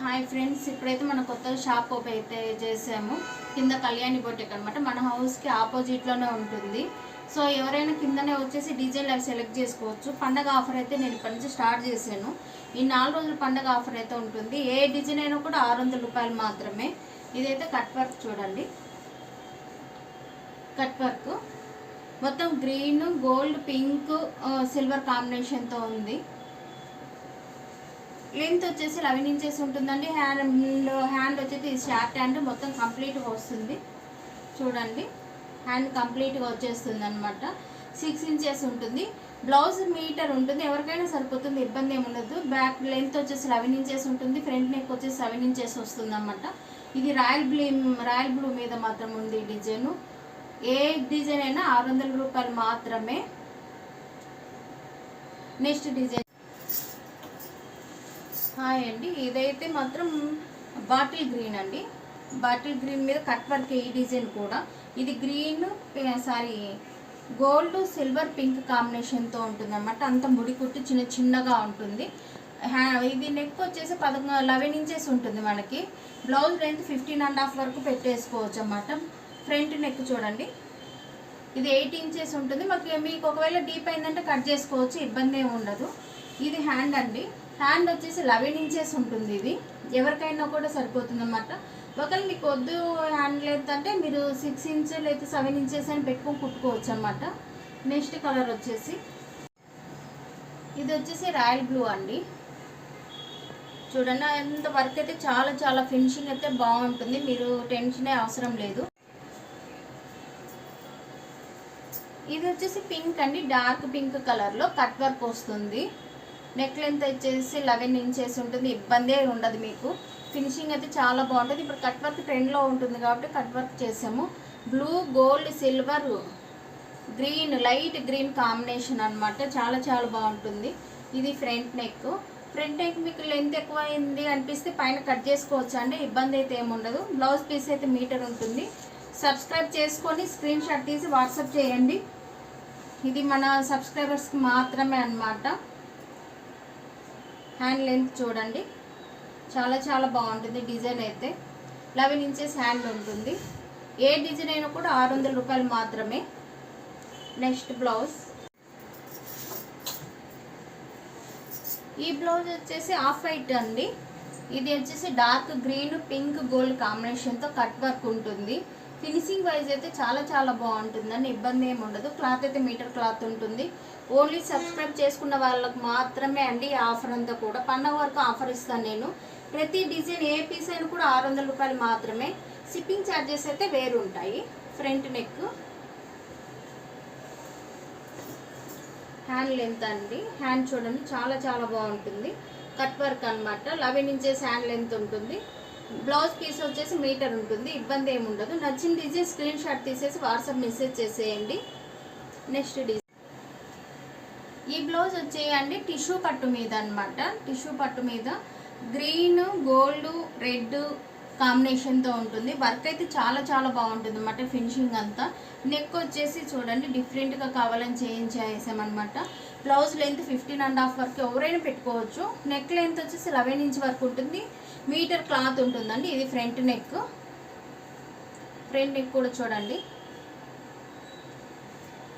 Hi friends, ఇప్పుడైతే మన కొత్త షాప్ ఓపెన్ అయితే చేసాము. కింద కళ్యాణి బొటిక్ అనమాట. మన హౌస్కి ఆపోజిట్లోనే ఉంటుంది. సో ఎవరైనా కిందనే వచ్చేసి డిజైన్ అవి సెలెక్ట్ చేసుకోవచ్చు. పండగ ఆఫర్ అయితే నేను ఇప్పటి నుంచి స్టార్ట్ చేశాను. ఈ 4 రోజులు పండగ ఆఫర్ అయితే ఉంటుంది. ఏ డిజైన్ అయినా కూడా 600 రూపాయలు మాత్రమే. ఇదైతే కట్ వర్క్ చూడండి. కట్ వర్క్ మొత్తం గ్రీన్, గోల్డ్, పింక్, సిల్వర్ కాంబినేషన్తో ఉంది. లెంత్ వచ్చేసి 11 ఇంచెస్ ఉంటుందండి. హ్యాండ్ వచ్చేసి షార్ట్ హ్యాండ్ మొత్తం కంప్లీట్గా వస్తుంది. చూడండి, హ్యాండ్ కంప్లీట్గా వచ్చేస్తుంది అనమాట. 6 ఇంచెస్ ఉంటుంది. బ్లౌజ్ మీటర్ ఉంటుంది, ఎవరికైనా సరిపోతుంది, ఇబ్బంది ఏమి ఉండదు. బ్యాక్ లెంత్ వచ్చేసి 11 ఇంచెస్ ఉంటుంది. ఫ్రంట్ నెక్ వచ్చేసి 7 ఇంచెస్ వస్తుంది అనమాట. ఇది రాయల్ బ్లూ మీద మాత్రం ఉంది డిజైను. ఏ డిజైన్ అయినా 600 రూపాయలు మాత్రమే. నెక్స్ట్ డిజైన్ హాయ్ అండి, ఇదైతే మాత్రం బాటిల్ గ్రీన్ అండి. బాటిల్ గ్రీన్ మీద కట్ వర్క్. ఈ డిజైన్ కూడా ఇది గ్రీన్ గోల్డ్, సిల్వర్, పింక్ కాంబినేషన్తో ఉంటుంది అనమాట. అంత ముడి కుట్టు చిన్నగా ఉంటుంది. ఇది నెక్ వచ్చేసి 11 ఇంచెస్ ఉంటుంది మనకి. బ్లౌజ్ లెంత్ 15.5 వరకు పెట్టేసుకోవచ్చు అన్నమాట. ఫ్రంట్ నెక్ చూడండి, ఇది 8 ఇంచెస్ ఉంటుంది. మీకు ఒకవేళ డీప్ అయిందంటే కట్ చేసుకోవచ్చు, ఇబ్బంది ఏమి ఉండదు. ఇది హ్యాండ్ అండి. హ్యాండ్ వచ్చేసి 11 ఇంచెస్ ఉంటుంది. ఇది ఎవరికైనా కూడా సరిపోతుంది అన్నమాట. ఒకవేళ మీకు వద్దు హ్యాండ్ లెంత్ అంటే మీరు 6 ఇంచ్ లేదా 7 ఇంచెస్ అని పెట్టుకొని కుట్టుకోవచ్చు అన్నమాట. నెక్స్ట్ కలర్ వచ్చేసి ఇది వచ్చేసి రాయల్ బ్లూ అండి. చూడండి, అంత వర్క్ అయితే చాలా ఫినిషింగ్ అయితే బాగుంటుంది. మీరు టెన్షనే అవసరం లేదు. ఇది వచ్చేసి పింక్ అండి, డార్క్ పింక్ కలర్లో కట్ వర్క్ వస్తుంది. నెక్ లెంత్ వచ్చేసి 11 ఇంచెస్ ఉంటుంది, ఇబ్బందే ఉండదు మీకు. ఫినిషింగ్ అయితే చాలా బాగుంటుంది. ఇప్పుడు కట్ వర్క్ ట్రెండ్లో ఉంటుంది కాబట్టి కట్ వర్క్ చేసాము. Blue, gold, silver, green, light green combination అనమాట. చాలా బాగుంటుంది. ఇది ఫ్రంట్ నెక్. ఫ్రంట్ నెక్ మీకు లెంత్ ఎక్కువ అయింది అనిపిస్తే పైన కట్ చేసుకోవచ్చు అండి, ఇబ్బంది అయితే ఏముండదు. బ్లౌజ్ పీస్ అయితే మీటర్ ఉంటుంది. సబ్స్క్రైబ్ చేసుకొని స్క్రీన్ షాట్ తీసి వాట్సాప్ చేయండి. ఇది మన సబ్స్క్రైబర్స్కి మాత్రమే అన్నమాట. హ్యాండ్ లెంత్ చూడండి, చాలా బాగుంటుంది. డిజైన్ అయితే 11 ఇంచెస్ హ్యాండ్ ఉంటుంది. ఏ డిజైన్ అయినా కూడా 600 రూపాయలు మాత్రమే. నెక్స్ట్ బ్లౌజ్, ఈ బ్లౌజ్ వచ్చేసి ఆఫ్ వైట్ అండి. ఇది వచ్చేసి డార్క్ గ్రీన్, పింక్, గోల్డ్ కాంబినేషన్తో కట్ వర్క్ ఉంటుంది. ఫినిషింగ్ వైజ్ అయితే చాలా బాగుంటుందని ఇబ్బంది ఏమి ఉండదు. క్లాత్ అయితే మీటర్ క్లాత్ ఉంటుంది. ఓన్లీ సబ్స్క్రైబ్ చేసుకున్న వాళ్ళకి మాత్రమే అండి ఈ ఆఫర్ అంతా కూడా. పండగ వరకు ఆఫర్ ఇస్తాను నేను. ప్రతి డిజైన్ ఏ పీస్ అయినా కూడా 600 రూపాయలు మాత్రమే. షిప్పింగ్ ఛార్జెస్ అయితే వేరు ఉంటాయి. ఫ్రంట్ నెక్, హ్యాండ్ లెంత్ అండి. హ్యాండ్ చూడండి, చాలా బాగుంటుంది. కట్ వర్క్ అనమాట. 11 ఇంచెస్ హ్యాండ్ లెంత్ ఉంటుంది. బ్లౌజ్ పీస్ వచ్చేసి మీటర్ ఉంటుంది, ఇబ్బంది ఏమి ఉండదు. నచ్చిన డిజైన్ స్క్రీన్ షాట్ తీసేసి వాట్సాప్ మెసేజ్ చేసేయండి. నెక్స్ట్ డిజైన్, ఈ బ్లౌజ్ వచ్చేయండి టిష్యూ పట్టు మీద అనమాట. టిష్యూ పట్టు మీద గ్రీన్, గోల్డ్, రెడ్ కాంబినేషన్తో ఉంటుంది. వర్క్ అయితే చాలా బాగుంటుంది అన్నమాట. ఫినిషింగ్ అంతా. నెక్ వచ్చేసి చూడండి, డిఫరెంట్గా కావాలని చేసామన్నమాట. బ్లౌజ్ లెంత్ 15.5 వరకు ఎవరైనా పెట్టుకోవచ్చు. నెక్ లెంత్ వచ్చేసి 11 ఇంచ్ వరకు ఉంటుంది. మీటర్ క్లాత్ ఉంటుందండి. ఇది ఫ్రంట్ నెక్. ఫ్రంట్ నెక్ కూడా చూడండి.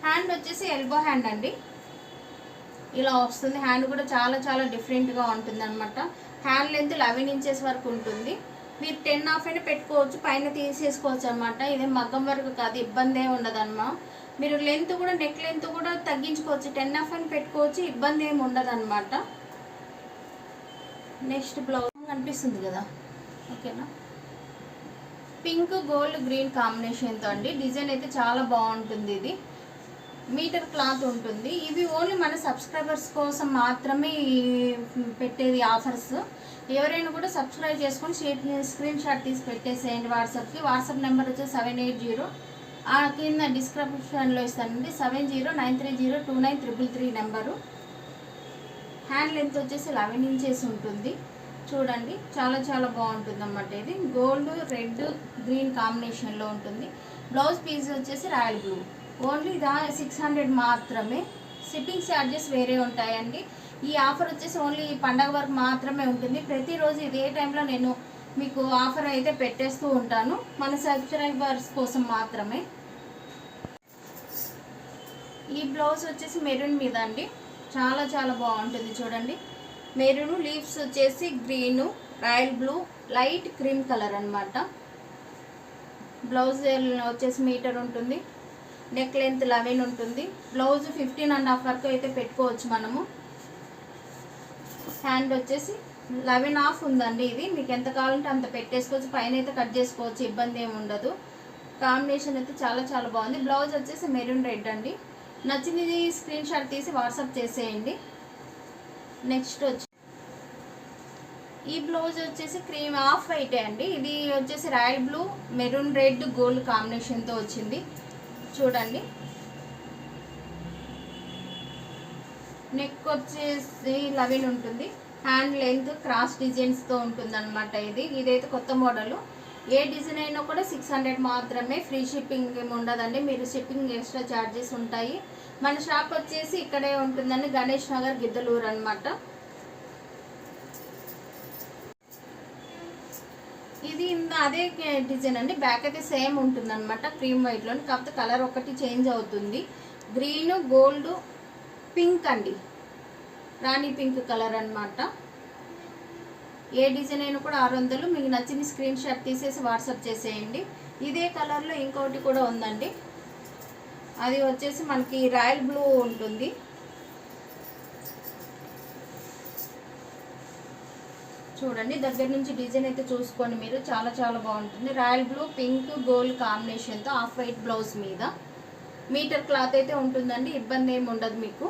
హ్యాండ్ వచ్చేసి ఎల్బో హ్యాండ్ అండి, ఇలా వస్తుంది. హ్యాండ్ కూడా చాలా డిఫరెంట్గా ఉంటుంది అనమాట. హ్యాండ్ లెంత్ 11 ఇంచెస్ వరకు ఉంటుంది. మీరు 10.5 అయినా పెట్టుకోవచ్చు, పైన తీసేసుకోవచ్చు అనమాట. ఇదే మగ్గం వరకు కాదు, ఇబ్బంది ఏమి ఉండదన్నమా. మీరు లెంత్ కూడా నెక్ లెంత్ కూడా తగ్గించుకోవచ్చు, 10.5 అని పెట్టుకోవచ్చు, ఇబ్బంది ఏమి ఉండదు అనమాట. నెక్స్ట్ బ్లౌజ్ కనిపిస్తుంది కదా, ఓకేనా. పింక్, గోల్డ్, గ్రీన్ కాంబినేషన్తో అండి. డిజైన్ అయితే చాలా బాగుంటుంది. ఇది మీటర్ క్లాత్ ఉంటుంది. ఇవి ఓన్లీ మన సబ్స్క్రైబర్స్ కోసం మాత్రమే పెట్టేది ఆఫర్స్. ఎవరైనా కూడా సబ్స్క్రైబ్ చేసుకొని స్క్రీన్ షాట్ తీసి పెట్టేసేయండి వాట్సాప్కి. వాట్సాప్ నెంబర్ వచ్చి 780, కింద డిస్క్రిప్షన్లో ఇస్తానండి. 7093029333 నెంబరు. హ్యాండ్ లెంత్ వచ్చేసి 11 ఇంచెస్ ఉంటుంది. చూడండి, చాలా బాగుంటుంది అన్నమాట. ఇది గోల్డ్, రెడ్, గ్రీన్ కాంబినేషన్లో ఉంటుంది. బ్లౌజ్ పీస్ వచ్చేసి రాయల్ బ్లూ. ఓన్లీ 600 మాత్రమే. షిప్పింగ్ ఛార్జెస్ వేరే ఉంటాయండి. ఈ ఆఫర్ వచ్చేసి ఓన్లీ పండగ వరకు మాత్రమే ఉంటుంది. ప్రతిరోజు ఇదే టైంలో నేను మీకు ఆఫర్ అయితే పెట్టేస్తూ ఉంటాను, మన సబ్స్క్రైబర్స్ కోసం మాత్రమే. ఈ బ్లౌజ్ వచ్చేసి మెరూన్ మీద అండి, చాలా చాలా బాగుంటుంది చూడండి. మెరూన్ లీవ్స్ వచ్చేసి green, royal blue, light cream colour అనమాట. బ్లౌజ్ వచ్చేసి మీటర్ ఉంటుంది, నెక్ లెంత్ 11 ఉంటుంది. బ్లౌజ్ 15.5 వరకు అయితే పెట్టుకోవచ్చు మనము. హ్యాండ్ వచ్చేసి 11.5 ఉందండి. ఇది మీకు ఎంత కావాలంటే అంత పెట్టేసుకోవచ్చు, పైన అయితే కట్ చేసుకోవచ్చు, ఇబ్బంది ఏమి ఉండదు. కాంబినేషన్ అయితే చాలా చాలా బాగుంది. బ్లౌజ్ వచ్చేసి మెరూన్ రెడ్ అండి. నచ్చింది స్క్రీన్ షాట్ తీసి వాట్సాప్ చేసేయండి. నెక్స్ట్ వచ్చి ఈ బ్లౌజ్ వచ్చేసి క్రీమ్ ఆఫ్ వైటే అండి. ఇది వచ్చేసి royal blue, maroon red, gold కాంబినేషన్తో వచ్చింది చూడండి. నెక్ వచ్చేసి 11 ఉంటుంది. హ్యాండ్ లెంత్ క్రాస్ డిజైన్స్తో ఉంటుంది అనమాట. ఇదైతే కొత్త మోడలు. ఏ డిజైన్ అయినా కూడా 600 మాత్రమే, ఫ్రీ షిప్పింగ్ ఏమి ఉండదండి. మీరు షిప్పింగ్ ఎక్స్ట్రా ఛార్జెస్ ఉంటాయి. మన షాప్ వచ్చేసి ఇక్కడే ఉంటుందండి, గణేష్ నగర్, గిద్దలూరు అనమాట. ఇది అదే డిజైన్ అండి. బ్యాక్ అయితే సేమ్ ఉంటుంది అనమాట, క్రీమ్ వైట్లోని, కాకపోతే కలర్ ఒకటి చేంజ్ అవుతుంది. గ్రీన్, గోల్డ్, పింక్ అండి, రాణి పింక్ కలర్ అనమాట. ఏ డిజైన్ అయినా కూడా 600. మీకు నచ్చింది స్క్రీన్ షాట్ తీసేసి వాట్సాప్ చేసేయండి. ఇదే కలర్లో ఇంకోటి కూడా ఉందండి, అది వచ్చేసి మనకి రాయల్ బ్లూ ఉంటుంది. చూడండి, దగ్గర నుంచి డిజైన్ అయితే చూసుకోండి మీరు, చాలా చాలా బాగుంటుంది. రాయల్ బ్లూ, పింక్, గోల్డ్ కాంబినేషన్తో ఆఫ్ వైట్ బ్లౌజ్ మీద మీటర్ క్లాత్ అయితే ఉంటుందండి, ఇబ్బంది ఏమి ఉండదు మీకు.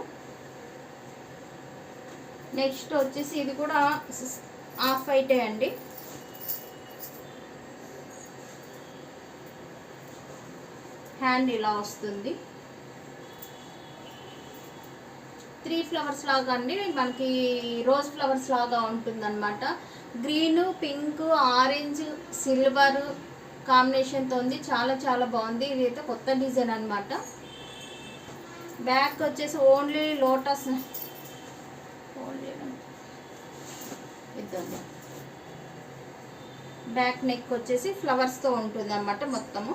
నెక్స్ట్ వచ్చేసి ఇది కూడా ఆఫ్ వైటే అండి. హ్యాండ్ ఇలా వస్తుంది, 3 ఫ్లవర్స్ లాగా అండి, మనకి రోజ్ ఫ్లవర్స్ లాగా ఉంటుంది అనమాట. గ్రీన్, పింక్, ఆరెంజ్, సిల్వర్ కాంబినేషన్తో ఉంది, చాలా చాలా బాగుంది. ఇదైతే కొత్త డిజైన్ అనమాట. బ్యాక్ వచ్చేసి ఓన్లీ లోటస్ ఇద్దండి. బ్యాక్ నెక్ వచ్చేసి ఫ్లవర్స్తో ఉంటుంది అనమాట, మొత్తము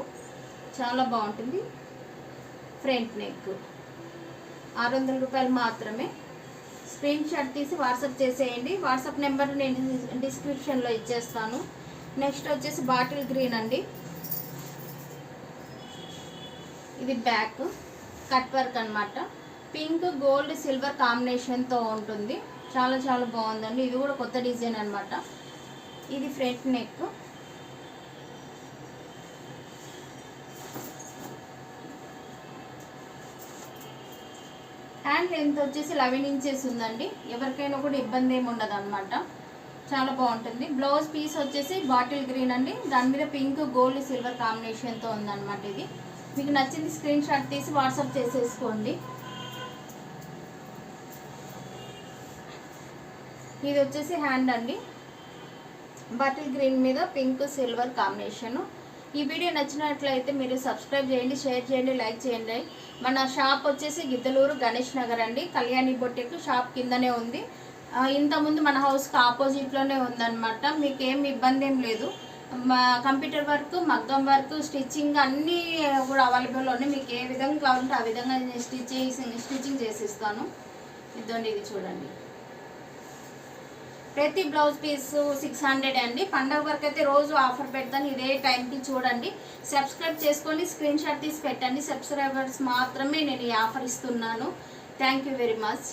చాలా బాగుంటుంది. ఫ్రంట్ నెక్ 600 రూపాయలు మాత్రమే. స్క్రీన్ షాట్ తీసి వాట్సాప్ చేసేయండి. వాట్సాప్ నెంబర్ నేను డిస్క్రిప్షన్లో ఇచ్చేస్తాను. నెక్స్ట్ వచ్చేసి బాటిల్ గ్రీన్ అండి. ఇది బ్యాక్ కట్ వర్క్ అనమాట. పింక్, గోల్డ్, సిల్వర్ కాంబినేషన్తో ఉంటుంది, చాలా చాలా బాగుందండి. ఇది కూడా కొత్త డిజైన్ అనమాట. ఇది ఫ్రంట్ నెక్. హ్యాండ్ లెంత్ వచ్చేసి 11 ఇంచెస్ ఉందండి. ఎవరికైనా కూడా ఇబ్బంది ఏమి ఉండదు అనమాట, చాలా బాగుంటుంది. బ్లౌజ్ పీస్ వచ్చేసి బాటిల్ గ్రీన్ అండి, దాని మీద పింక్, గోల్డ్, సిల్వర్ కాంబినేషన్తో ఉందన్నమాట. ఇది మీకు నచ్చింది స్క్రీన్ షాట్ తీసి వాట్సాప్ చేసేసుకోండి. ఇది వచ్చేసి హ్యాండ్ అండి, బాటిల్ గ్రీన్ మీద పింక్, సిల్వర్ కాంబినేషను. ఈ వీడియో నచ్చినట్లయితే మీరు సబ్స్క్రైబ్ చేయండి, షేర్ చేయండి, లైక్ చేయండి. మన షాప్ వచ్చేసి గిద్దలూరు, గణేష్ నగర్ అండి. కళ్యాణి బొట్టెకు షాప్ కిందనే ఉంది. ఇంతకుముందు మన హౌస్కి ఆపోజిట్లోనే ఉందన్నమాట. మీకు ఏం ఇబ్బంది ఏం లేదు. కంప్యూటర్ వర్క్, మగ్గం వర్క్, స్టిచ్చింగ్ అన్నీ కూడా అవైలబుల్ ఉన్నాయి. మీకు ఏ విధంగా కావాలంటే ఆ విధంగా నేను స్టిచ్చింగ్ చేసిస్తాను. ఇదండి, ఇది చూడండి. ప్రతి బ్లౌజ్ పీస్ 600 అండి. పండగ వరకు అయితే రోజు ఆఫర్ పెడతాను, ఇదే టైంకి చూడండి. సబ్స్క్రైబ్ చేసుకోండి, స్క్రీన్ షాట్ తీసి పెట్టండి. సబ్స్క్రైబర్స్ మాత్రమే నేను ఈ ఆఫర్ ఇస్తున్నాను. Thank you very much.